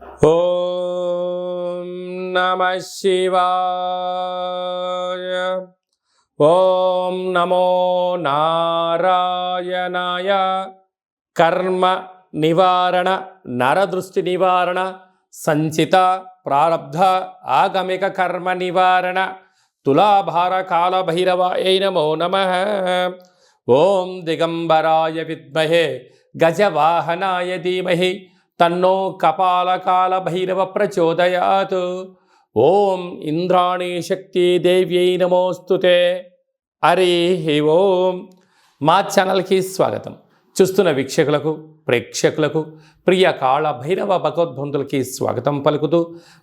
ఓం నమః శివాయ. ఓం నమో నారాయణాయ. కర్మ నివారణ, నరదృష్టి నివారణ, సంచిత ప్రారబ్ధ ఆగమిక కర్మ నివారణ, తులాభార కాల భైరవాయ నమో నమః. ఓం దిగంబరాయ విద్మహే గజవాహనాయ ధీమహి తన్నో కపాలకాల భైరవ ప్రచోదయాత్. ఓం ఇంద్రాణీ శక్తి దేవ్యై నమోస్తుతే. హరి ఓం. మా ఛానల్కి స్వాగతం. చూస్తున్న వీక్షకులకు, ప్రేక్షకులకు, ప్రియ కాళ భైరవ భగవద్బంధులకి స్వాగతం పలుకుతూ,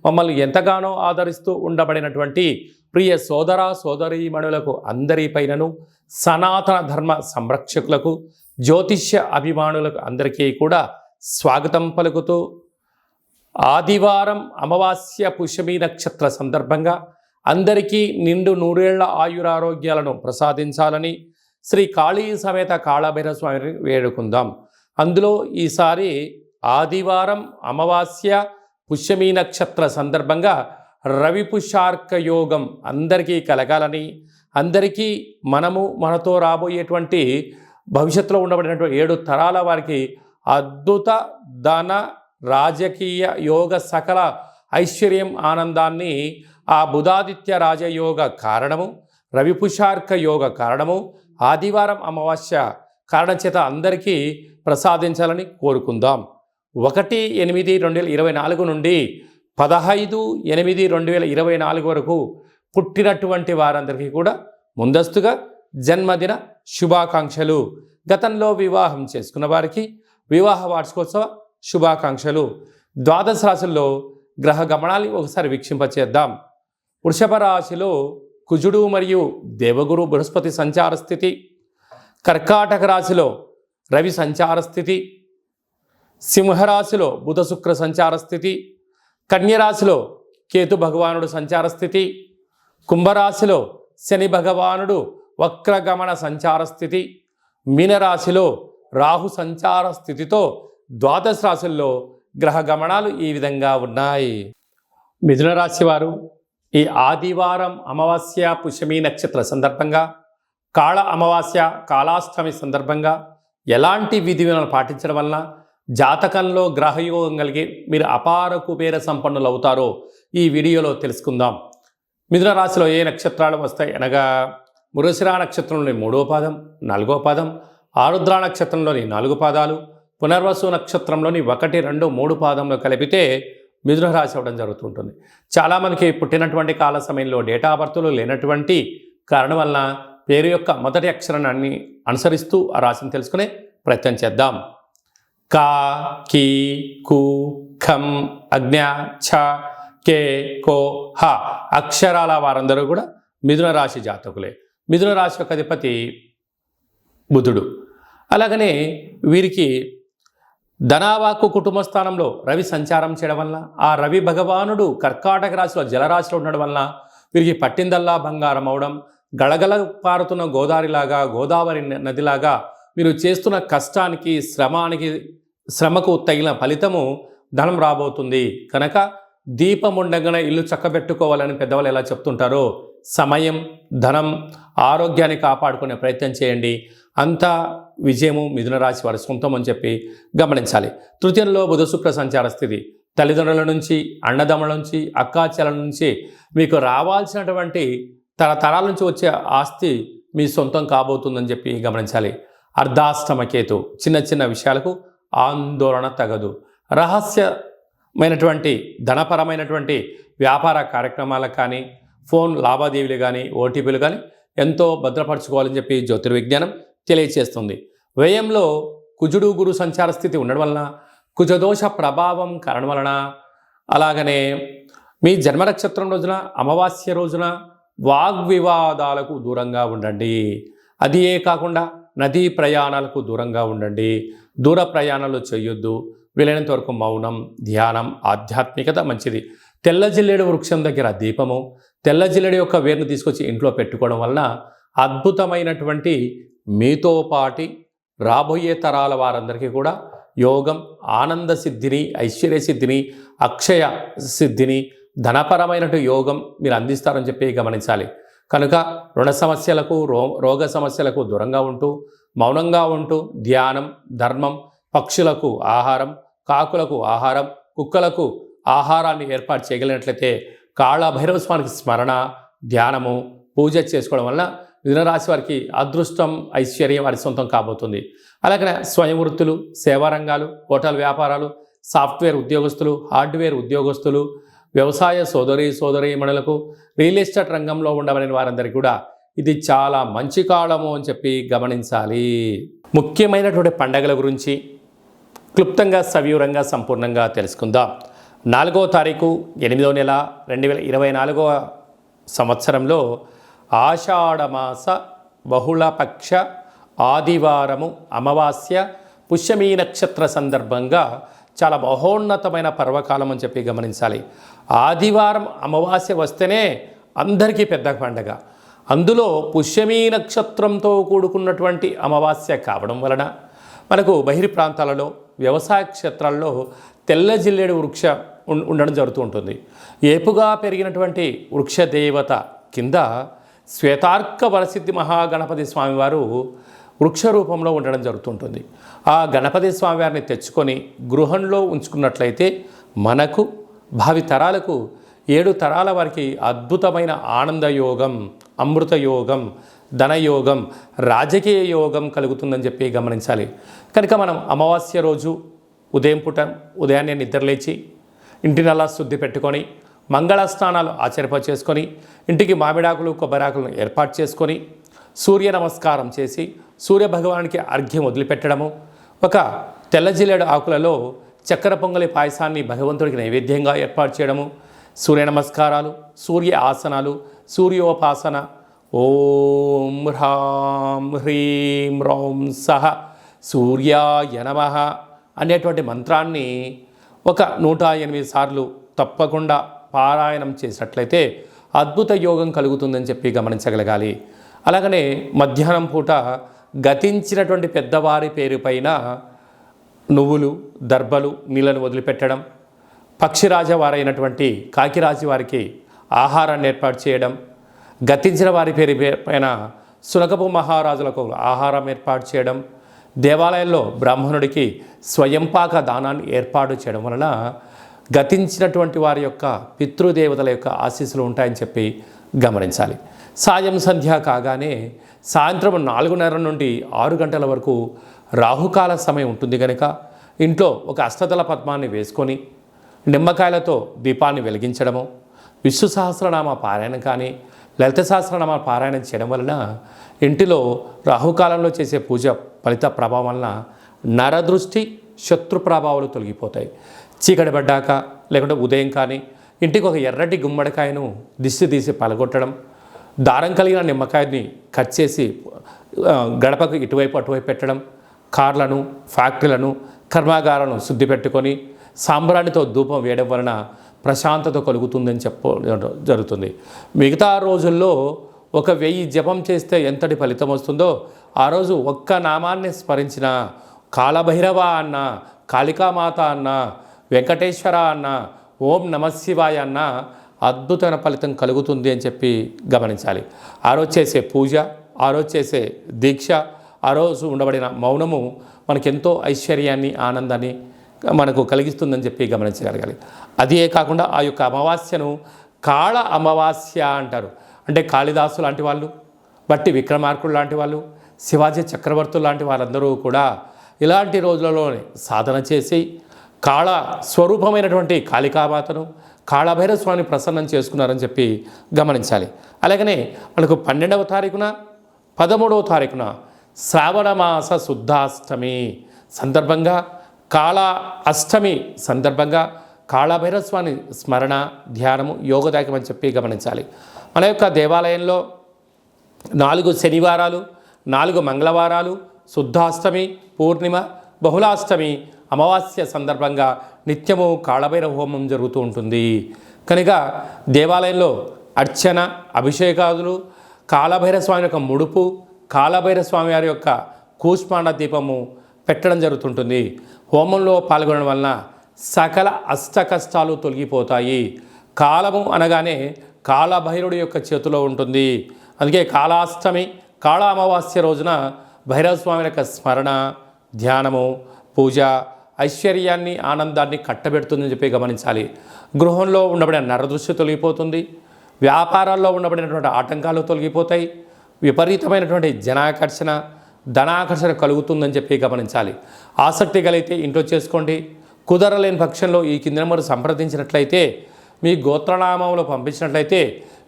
మమ్మల్ని ఎంతగానో ఆదరిస్తూ ఉండబడినటువంటి ప్రియ సోదర సోదరీమణులకు అందరిపైనను, సనాతన ధర్మ సంరక్షకులకు, జ్యోతిష్య అభిమానులకు అందరికీ కూడా స్వాగతం పలుకుతూ, ఆదివారం అమావాస్య పుష్యమి నక్షత్ర సందర్భంగా అందరికీ నిండు నూరేళ్ల ఆయురారోగ్యాలను ప్రసాదించాలని శ్రీ కాళీ సమేత కాళభైరవ స్వామిని వేడుకుందాం. అందులో ఈసారి ఆదివారం అమావాస్య పుష్యమి నక్షత్ర సందర్భంగా రవి పుష్యార్క యోగం అందరికీ కలగాలని, అందరికీ మనతో రాబోయేటువంటి భవిష్యత్తులో ఉండబడినటువంటి 7 తరాల వారికి అద్భుత ధన రాజకీయ యోగ సకల ఐశ్వర్యం ఆనందాన్ని ఆ బుధాదిత్య రాజయోగ కారణము, రవిపుషార్క యోగ కారణము, ఆదివారం అమావాస్య కారణం చేత అందరికీ ప్రసాదించాలని కోరుకుందాం. 1/8/2024 నుండి 15/8/2024 వరకు పుట్టినటువంటి వారందరికీ కూడా ముందస్తుగా జన్మదిన శుభాకాంక్షలు. గతంలో వివాహం చేసుకున్న వారికి వివాహ వార్షికోత్సవ శుభాకాంక్షలు. ద్వాదశ రాశుల్లో గ్రహ గమనాన్ని ఒకసారి వీక్షింపచేద్దాం. వృషభ రాశిలో కుజుడు మరియు దేవగురు బృహస్పతి సంచార స్థితి, కర్కాటక రాశిలో రవి సంచార స్థితి, సింహరాశిలో బుధ శుక్ర సంచార స్థితి, కన్యరాశిలో కేతు భగవానుడు సంచార స్థితి, కుంభరాశిలో శని భగవానుడు వక్రగమన సంచార స్థితి, మీనరాశిలో రాహు సంచార స్థితితో ద్వాదశ రాశుల్లో గ్రహ గమనాలు ఈ విధంగా ఉన్నాయి. మిథున రాశి వారు ఈ ఆదివారం అమావాస్య పుష్యమి నక్షత్ర సందర్భంగా, కాళ అమావాస్య కాళాష్టమి సందర్భంగా ఎలాంటి విధి విధానాలు పాటించడం వలన జాతకంలో గ్రహయోగం కలిగి మీరు అపార కుబేర సంపన్నులు అవుతారో ఈ వీడియోలో తెలుసుకుందాం. మిథున రాశిలో ఏ నక్షత్రాలు వస్తాయి అనగా, మృగశిర నక్షత్రంలోని 3వ పాదం, 4వ పాదం, ఆరుద్ర నక్షత్రంలోని 4 పాదాలు, పునర్వసు నక్షత్రంలోని 1, 2, 3 పాదంలో కలిపితే మిథున రాశి అవ్వడం జరుగుతుంటుంది. చాలామందికి పుట్టినటువంటి కాల సమయంలో డేటా ఆఫ్ బర్త్లు లేనటువంటి కారణం వలన పేరు యొక్క మొదటి అక్షరాన్ని అనుసరిస్తూ ఆ రాశిని తెలుసుకునే ప్రయత్నం చేద్దాం. కా, కీ, కు, ఖం, అజ్ఞ, ఛ, కే, కో, హ అక్షరాల వారందరూ కూడా మిథున రాశి జాతకులే. మిథున రాశి యొక్క అధిపతి బుధుడు. అలాగనే వీరికి ధనావాకు కుటుంబ స్థానంలో రవి సంచారం చేయడం వలన, ఆ రవి భగవానుడు కర్కాటక రాశిలో జలరాశిలో ఉండడం వలన వీరికి పట్టిందల్లా బంగారం అవడం, గళగళ పారుతున్న గోదావరి నదిలాగా మీరు చేస్తున్న కష్టానికి శ్రమకు తగిన ఫలితము ధనం రాబోతుంది. కనుక దీపం ఉండగానే ఇల్లు చక్కబెట్టుకోవాలని పెద్దవాళ్ళు ఎలా చెప్తుంటారో, సమయం, ధనం, ఆరోగ్యాన్ని కాపాడుకునే ప్రయత్నం చేయండి. అంతా విజయము మిథున రాశి వారి సొంతం అని చెప్పి గమనించాలి. తృతీయంలో బుధ శుక్ర సంచార స్థితి, తల్లిదండ్రుల నుంచి, అన్నదమ్ముల నుంచి, అక్కాచెల నుంచి మీకు రావాల్సినటువంటి తరతరాల నుంచి వచ్చే ఆస్తి మీ సొంతం కాబోతుందని చెప్పి గమనించాలి. అర్ధాష్టమ కేతు, చిన్న చిన్న విషయాలకు ఆందోళన తగదు. రహస్యమైనటువంటి ధనపరమైనటువంటి వ్యాపార కార్యక్రమాలకు కానీ, ఫోన్ లావాదేవీలు కానీ, ఓటీపీలు కానీ ఎంతో భద్రపరచుకోవాలని చెప్పి జ్యోతిర్విజ్ఞానం తెలియచేస్తుంది. వ్యయంలో కుజుడు గురు సంచార స్థితి ఉండడం వలన, కుజదోష ప్రభావం కారణం వలన, అలాగనే మీ జన్మ నక్షత్రం రోజున అమావాస్య రోజున వాగ్వివాదాలకు దూరంగా ఉండండి. అదియే కాకుండా నదీ ప్రయాణాలకు దూరంగా ఉండండి. దూర ప్రయాణాలు చేయొద్దు. వీలైనంత వరకు మౌనం, ధ్యానం, ఆధ్యాత్మికత మంచిది. తెల్ల జిల్లేడు వృక్షం దగ్గర దీపము, తెల్ల జిల్లేడు యొక్క వేరును తీసుకొచ్చి ఇంట్లో పెట్టుకోవడం వలన అద్భుతమైనటువంటి మీతో పాటి రాబోయే తరాల వారందరికీ కూడా యోగం, ఆనంద సిద్ధిని, ఐశ్వర్య సిద్ధిని, అక్షయ సిద్ధిని, ధనపరమైనటు యోగం మీరు అందిస్తారని చెప్పి గమనించాలి. కనుక రుణ సమస్యలకు, రోగ సమస్యలకు దూరంగా ఉంటూ, మౌనంగా ఉంటూ ధ్యానం, ధర్మం, పక్షులకు ఆహారం, కాకులకు ఆహారం, కుక్కలకు ఆహారాన్ని ఏర్పాటు చేయగలిగినట్లయితే కాళభైరవ స్వామికి స్మరణ, ధ్యానము, పూజ చేసుకోవడం వలన మిథున రాశి వారికి అదృష్టం, ఐశ్వర్యం వారి సొంతం కాబోతుంది. అలాగే స్వయం వృత్తులు, సేవా రంగాలు, హోటల్ వ్యాపారాలు, సాఫ్ట్వేర్ ఉద్యోగస్తులు, హార్డ్వేర్ ఉద్యోగస్తులు, వ్యవసాయ సోదరీమణులకు, రియల్ ఎస్టేట్ రంగంలో ఉండవలసిన వారందరికీ కూడా ఇది చాలా మంచి కాలము అని చెప్పి గమనించాలి. ముఖ్యమైనటువంటి పండగల గురించి క్లుప్తంగా, సవివరంగా, సంపూర్ణంగా తెలుసుకుందాం. 4వ తారీఖు 8వ నెల 2024 సంవత్సరంలో ఆషాఢమాస బహుళపక్ష ఆదివారము అమావాస్య పుష్యమీ నక్షత్ర సందర్భంగా చాలా మహోన్నతమైన పర్వకాలం అని చెప్పి గమనించాలి. ఆదివారం అమావాస్య వస్తేనే అందరికీ పెద్ద పండగ. అందులో పుష్యమీ నక్షత్రంతో కూడుకున్నటువంటి అమావాస్య కావడం వలన మనకు బహిర్ ప్రాంతాలలో, వ్యవసాయ క్షేత్రాల్లో తెల్ల జిల్లేడు వృక్ష ఉండడం జరుగుతూ ఉంటుంది. ఏపుగా పెరిగినటువంటి వృక్ష దేవత కింద శ్వేతార్క వరసిద్ధి మహాగణపతి స్వామివారు వృక్ష రూపంలో ఉండడం జరుగుతుంటుంది. ఆ గణపతి స్వామివారిని తెచ్చుకొని గృహంలో ఉంచుకున్నట్లయితే మనకు భావి తరాలకు 7 తరాల వారికి అద్భుతమైన ఆనంద యోగం, అమృత యోగం, ధనయోగం, రాజకీయ యోగం కలుగుతుందని చెప్పి గమనించాలి. కనుక మనం అమావాస్య రోజు ఉదయాన్నే నిద్రలేచి ఇంటినల్లా శుద్ధి పెట్టుకొని మంగళ స్నానాలు చేసుకొని ఇంటికి మామిడాకులు, కొబ్బరాకులను ఏర్పాటు చేసుకొని సూర్య నమస్కారం చేసి సూర్య భగవానికి అర్ఘ్యం వదిలిపెట్టడము, ఒక తెల్ల జిల్లేడు ఆకులలో చక్కెర పొంగలి పాయసాన్ని భగవంతుడికి నైవేద్యంగా ఏర్పాటు చేయడము, సూర్య నమస్కారాలు, సూర్య ఆసనాలు, సూర్యోపాసన, ఓం హ్రాం హ్రీం రౌం సహ సూర్యాయ నమః అనేటువంటి మంత్రాన్ని ఒక 108 సార్లు తప్పకుండా పారాయణం చేసినట్లయితే అద్భుత యోగం కలుగుతుందని చెప్పి గమనించగలగాలి. అలాగనే మధ్యాహ్నం పూట గతించినటువంటి పెద్దవారి పేరు పైన నువ్వులు, దర్భలు, నీళ్ళను వదిలిపెట్టడం, పక్షిరాజవారైనటువంటి కాకిరాజు వారికి ఆహారాన్ని ఏర్పాటు చేయడం, గతించిన వారి పేరు పైన సునకపు మహారాజులకు ఆహారం ఏర్పాటు చేయడం, దేవాలయంలో బ్రాహ్మణుడికి స్వయంపాక దానాన్ని ఏర్పాటు చేయడం వలన గతించినటువంటి వారి యొక్క పితృదేవతల యొక్క ఆశీస్సులు ఉంటాయని చెప్పి గమనించాలి. సాయం సంధ్య కాగానే సాయంత్రం 4:30 నుండి 6 గంటల వరకు రాహుకాల సమయం ఉంటుంది కనుక ఇంట్లో ఒక అష్టదళ పద్మాన్ని వేసుకొని నిమ్మకాయలతో దీపాన్ని వెలిగించడము, విష్ణు సహస్రనామ పారాయణం కానీ లలిత సహస్రనామ పారాయణం చేయడం వలన ఇంటిలో రాహుకాలంలో చేసే పూజ ఫలిత ప్రభావం వలన నరదృష్టి, శత్రు ప్రభావాలు తొలగిపోతాయి. చీకటి పడ్డాక లేకుంటే ఉదయం కానీ ఇంటికి ఒక ఎర్రటి గుమ్మడికాయను దిష్టి తీసి పలగొట్టడం, దారం కలిగిన నిమ్మకాయని కట్ చేసి గడపకు ఇటువైపు అటువైపు పెట్టడం, కార్లను, ఫ్యాక్టరీలను, కర్మాగారాలను శుద్ధి పెట్టుకొని సాంబ్రాణితో ధూపం వేయడం వలన ప్రశాంతత కలుగుతుందని జరుగుతుంది. మిగతా రోజుల్లో 1000 జపం చేస్తే ఎంతటి ఫలితం వస్తుందో ఆ రోజు ఒక్క నామాన్ని స్మరించిన కాళభైరవ అన్న, కాళికామాత అన్న, వెంకటేశ్వర అన్న, ఓం నమశివాయ అన్న అద్భుతమైన ఫలితం కలుగుతుంది అని చెప్పి గమనించాలి. ఆ రోజు చేసే పూజ, ఆ రోజు చేసే దీక్ష, ఆ రోజు ఉండబడిన మౌనము మనకెంతో ఐశ్వర్యాన్ని, ఆనందాన్ని మనకు కలిగిస్తుందని చెప్పి గమనించగలగాలి. అదే కాకుండా ఆ యొక్క అమావాస్యను కాళ అమావాస్య అంటారు. అంటే కాళిదాసు లాంటి వాళ్ళు, బట్టి విక్రమార్కుడు లాంటి వాళ్ళు, శివాజీ చక్రవర్తులు లాంటి వారందరూ కూడా ఇలాంటి రోజులలోనే సాధన చేసి కాళ స్వరూపమైనటువంటి కాళికామాతను, కాళభైరవ స్వామిని ప్రసన్నం చేసుకున్నారని చెప్పి గమనించాలి. అలాగనే మనకు 12వ తారీఖున 13వ తారీఖున శ్రావణమాస శుద్ధాష్టమి సందర్భంగా, కాళ అష్టమి సందర్భంగా కాళభైరవ స్వామి స్మరణ, ధ్యానము యోగదాయకం అని చెప్పి గమనించాలి. మన యొక్క దేవాలయంలో 4 శనివారాలు, 4 మంగళవారాలు, శుద్ధాష్టమి, పూర్ణిమ, బహుళాష్టమి, అమావాస్య సందర్భంగా నిత్యము కాళభైరవ హోమం జరుగుతూ ఉంటుంది. కనుక దేవాలయంలో అర్చన, అభిషేకాదులు, కాళభైరవ స్వామి యొక్క ముడుపు, కాళభైరవ స్వామి వారి యొక్క కూష్మాండ దీపము, పెట్టడం జరుగుతుంటుంది. హోమంలో పాల్గొనడం వలన సకల అష్ట కష్టాలు తొలగిపోతాయి. కాలము అనగానే కాళభైరవుడి యొక్క చేతిలో ఉంటుంది. అందుకే కాళాష్టమి, కాళ అమావాస్య రోజున భైరవ స్వామి యొక్క స్మరణ, ధ్యానము, పూజ ఐశ్వర్యాన్ని, ఆనందాన్ని కట్టబెడుతుందని చెప్పి గమనించాలి. గృహంలో ఉండబడిన నరదృష్టి తొలగిపోతుంది. వ్యాపారాల్లో ఉండబడినటువంటి ఆటంకాలు తొలగిపోతాయి. విపరీతమైనటువంటి జనాకర్షణ, ధనాకర్షణ కలుగుతుందని చెప్పి గమనించాలి. ఆసక్తి కలిగితే ఇంట్లో చేసుకోండి. కుదరలేని పక్షంలో ఈ కింద నెంబర్ సంప్రదించినట్లయితే, మీ గోత్రనామంలో పంపించినట్లయితే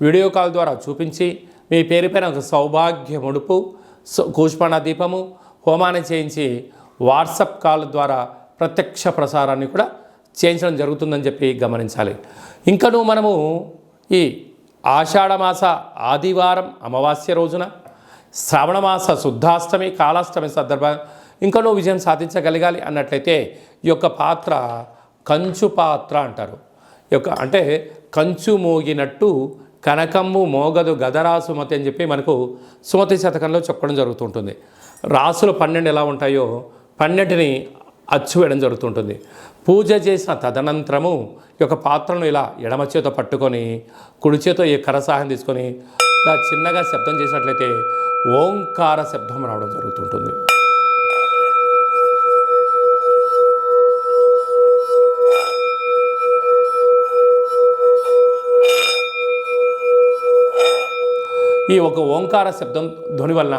వీడియో కాల్ ద్వారా చూపించి మీ పేరు పైన ఒక సౌభాగ్య ముడుపు, కూష్మాండ దీపము, హోమాన్ని చేయించి వాట్సాప్ కాల్ ద్వారా ప్రత్యక్ష ప్రసారాన్ని కూడా చేయించడం జరుగుతుందని చెప్పి గమనించాలి. ఇంకనూ మనము ఈ ఆషాఢమాస ఆదివారం అమావాస్య రోజున, శ్రావణమాస శుద్ధాష్టమి, కాళాష్టమి సందర్భంగా ఇంకనూ విజయం సాధించగలగాలి అన్నట్లయితే ఈ యొక్క పాత్ర కంచు పాత్ర అంటారు. ఈ యొక్క అంటే కంచు మోగినట్టు కనకమ్ము మోగదు గదరా సుమతి అని చెప్పి మనకు సుమతి శతకంలో చెప్పడం జరుగుతుంటుంది. రాసులు 12 ఎలా ఉంటాయో 12ని అచ్చు వేయడం జరుగుతుంటుంది. పూజ చేసిన తదనంతరము ఈ యొక్క పాత్రను ఇలా ఎడమ చేతో పట్టుకొని కుడి చేతో ఈ కర సహాయం తీసుకొని ఇలా చిన్నగా శబ్దం చేసినట్లయితే ఓంకార శబ్దం రావడం జరుగుతుంటుంది. ఈ ఒక ఓంకార శబ్దం ధ్వని వలన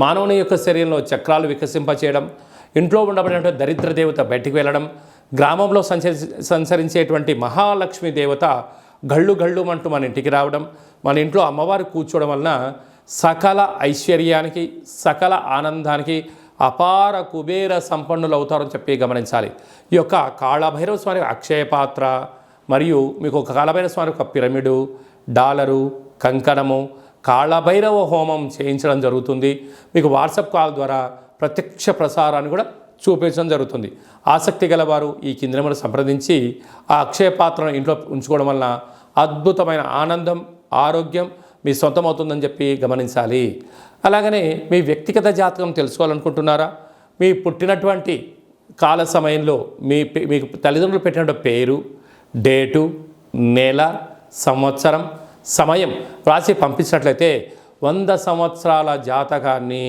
మానవుని యొక్క శరీరంలో చక్రాలు వికసింపచేయడం, ఇంట్లో ఉండబడినటువంటి దరిద్ర దేవత బయటికి వెళ్ళడం, గ్రామంలో సంచరించేటువంటి మహాలక్ష్మి దేవత గళ్ళు గళ్ళుమంటూ మన ఇంటికి రావడం, మన ఇంట్లో అమ్మవారు కూర్చోవడం వలన సకల ఐశ్వర్యానికి, సకల ఆనందానికి అపార కుబేర సంపన్నులు అవుతారని చెప్పి గమనించాలి. ఈ యొక్క కాళభైరవ స్వామి అక్షయ పాత్ర మరియు మీకు ఒక కాళభైరవ స్వామి ఒక పిరమిడు, డాలరు, కంకణము, కాళభైరవ హోమం చేయించడం జరుగుతుంది. మీకు వాట్సాప్ కాల్ ద్వారా ప్రత్యక్ష ప్రసారాన్ని కూడా చూపించడం జరుగుతుంది. ఆసక్తి గలవారు ఈ కింద నెంబర్ సంప్రదించి ఆ అక్షయ పాత్రను ఇంట్లో ఉంచుకోవడం వలన అద్భుతమైన ఆనందం, ఆరోగ్యం మీ సొంతమవుతుందని చెప్పి గమనించాలి. అలాగనే మీ వ్యక్తిగత జాతకం తెలుసుకోవాలనుకుంటున్నారా? మీ పుట్టినటువంటి కాల సమయంలో మీకు తల్లిదండ్రులు పెట్టినటువంటి పేరు, డేటు, నెల, సంవత్సరం, సమయం వ్రాసి పంపించినట్లయితే 100 సంవత్సరాల జాతకాన్ని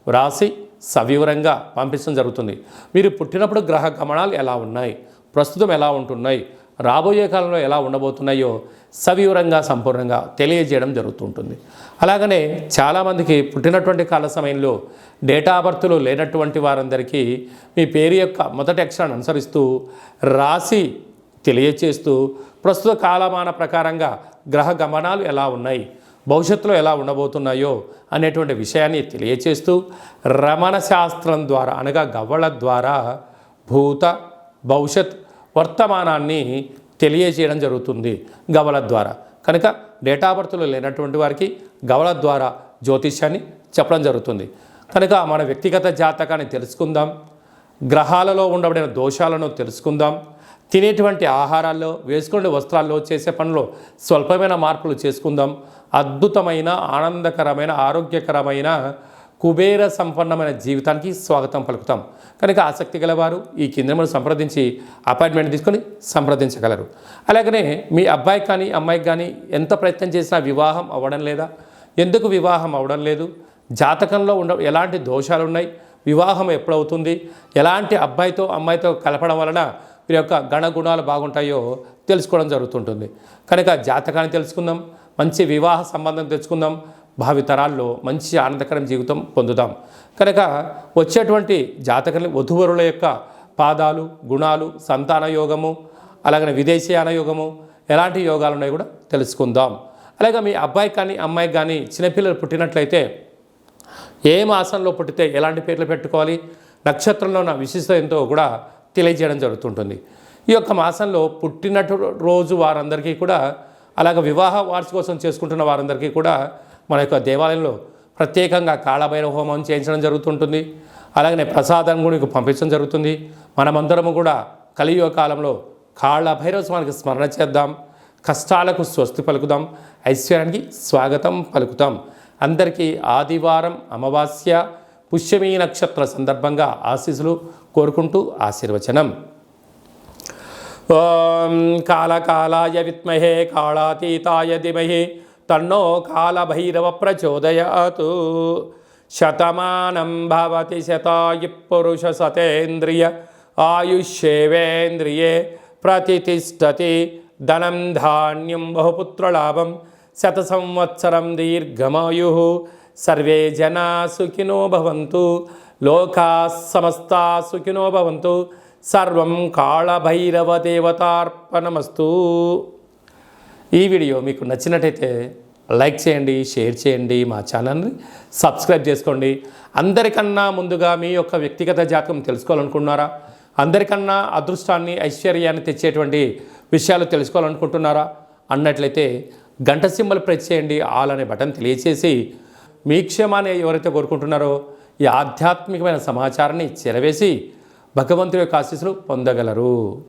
వ్రాసి సవివరంగా పంపించడం జరుగుతుంది. మీరు పుట్టినప్పుడు గ్రహ గమనాలు ఎలా ఉన్నాయి, ప్రస్తుతం ఎలా ఉంటున్నాయి, రాబోయే కాలంలో ఎలా ఉండబోతున్నాయో సవివరంగా సంపూర్ణంగా తెలియజేయడం జరుగుతుంటుంది. అలాగనే చాలామందికి పుట్టినటువంటి కాల సమయంలో డేటా బర్త్లు లేనటువంటి వారందరికీ మీ పేరు యొక్క మొదటి అక్షరాన్ని అనుసరిస్తూ రాసి తెలియచేస్తూ ప్రస్తుత కాలమాన ప్రకారంగా గ్రహ గమనాలు ఎలా ఉన్నాయి, భవిష్యత్తులో ఎలా ఉండబోతున్నాయో అనేటువంటి విషయాన్ని తెలియచేస్తూ రమణ శాస్త్రం ద్వారా అనగా గవ్వల ద్వారా భూత, భవిష్యత్, వర్తమానాన్ని తెలియజేయడం జరుగుతుంది గవ్వల ద్వారా. కనుక డేటా బర్త్లు లేనటువంటి వారికి గవ్వల ద్వారా జ్యోతిష్యాన్ని చెప్పడం జరుగుతుంది. కనుక మన వ్యక్తిగత జాతకాన్ని తెలుసుకుందాం, గ్రహాలలో ఉండబడిన దోషాలను తెలుసుకుందాం, తినేటువంటి ఆహారాల్లో, వేసుకునే వస్త్రాల్లో, చేసే పనుల్లో స్వల్పమైన మార్పులు చేసుకుందాం. అద్భుతమైన, ఆనందకరమైన, ఆరోగ్యకరమైన, కుబేర సంపన్నమైన జీవితానికి స్వాగతం పలుకుతాం. కనుక ఆసక్తి గలవారు ఈ కింద సంప్రదించి అపాయింట్మెంట్ తీసుకొని సంప్రదించగలరు. అలాగనే మీ అబ్బాయికి కానీ అమ్మాయికి కానీ ఎంత ప్రయత్నం చేసినా వివాహం అవ్వడం లేదా? ఎందుకు వివాహం అవ్వడం లేదు? జాతకంలో ఎలాంటి దోషాలు ఉన్నాయి? వివాహం ఎప్పుడవుతుంది? ఎలాంటి అబ్బాయితో అమ్మాయితో కలపడం వలన వీరి యొక్క గణగుణాలు బాగుంటాయో తెలుసుకోవడం జరుగుతుంటుంది. కనుక జాతకాన్ని తెలుసుకుందాం, మంచి వివాహ సంబంధం తెచ్చుకుందాం, భావితరాల్లో మంచి ఆనందకరం జీవితం పొందుదాం. కనుక వచ్చేటువంటి జాతకాన్ని వధువరుల యొక్క పాదాలు, గుణాలు, సంతాన యోగము, అలాగనే విదేశీయాన యోగము, ఎలాంటి యోగాలు ఉన్నాయో కూడా తెలుసుకుందాం. అలాగే మీ అబ్బాయి కానీ అమ్మాయికి కానీ చిన్నపిల్లలు పుట్టినట్లయితే ఏ మాసంలో పుట్టితే ఎలాంటి పేర్లు పెట్టుకోవాలి, నక్షత్రంలో ఉన్న విశిష్టత ఎంతో కూడా తెలియజేయడం జరుగుతుంటుంది. ఈ యొక్క మాసంలో పుట్టినట్టు రోజు వారందరికీ కూడా, అలాగే వివాహ వార్షికోత్సవం చేసుకుంటున్న వారందరికీ కూడా మన యొక్క దేవాలయంలో ప్రత్యేకంగా కాళభైరవ హోమం చేయించడం జరుగుతుంటుంది. అలాగనే ప్రసాదం కూడా పంపించడం జరుగుతుంది. మనమందరము కూడా కలియుగ కాలంలో కాళభైరవ స్వామికి స్మరణ చేద్దాం, కష్టాలకు స్వస్తి పలుకుదాం, ఐశ్వర్యానికి స్వాగతం పలుకుతాం. అందరికీ ఆదివారం అమావాస్య పుష్యమీ నక్షత్ర సందర్భంగా ఆశీస్సులు కోరుకుంటూ ఆశీర్వచనం. ఓం కాళకాలాయ విద్మహే కాళాతీతాయ ధీమహి తన్నో కాళభైరవ ప్రచోదయాత్. శతమానం భవతి శతాయు పురుష సతేంద్రియ ఆయుష్యేవేంద్రియే ప్రతిష్టతి. ధనం ధాన్యం బహుపుత్రలాభం శత సంవత్సరం దీర్ఘమాయు. సర్వే జనా సుఖినో భవంతు. లోకా సమస్తా సుఖినో భవంతు. సర్వం కాళభైరవ దేవతార్పణమస్తు. ఈ వీడియో మీకు నచ్చినట్టయితే లైక్ చేయండి, షేర్ చేయండి, మా ఛానల్ని సబ్స్క్రైబ్ చేసుకోండి. అందరికన్నా ముందుగా మీ యొక్క వ్యక్తిగత జాతకం తెలుసుకోవాలనుకుంటున్నారా? అందరికన్నా అదృష్టాన్ని ఐశ్వర్యాన్ని తెచ్చేటువంటి విషయాలు తెలుసుకోవాలనుకుంటున్నారా అన్నట్లయితే గంట సింబల్ ప్రెస్ చేయండి. ఆల్ అనే బటన్ తెలియచేసి మీ క్షేమాన్ని ఎవరైతే కోరుకుంటున్నారో ఈ ఆధ్యాత్మికమైన సమాచారాన్ని చేరవేసి భగవంతుడి యొక్క ఆశీస్సులు పొందగలరు.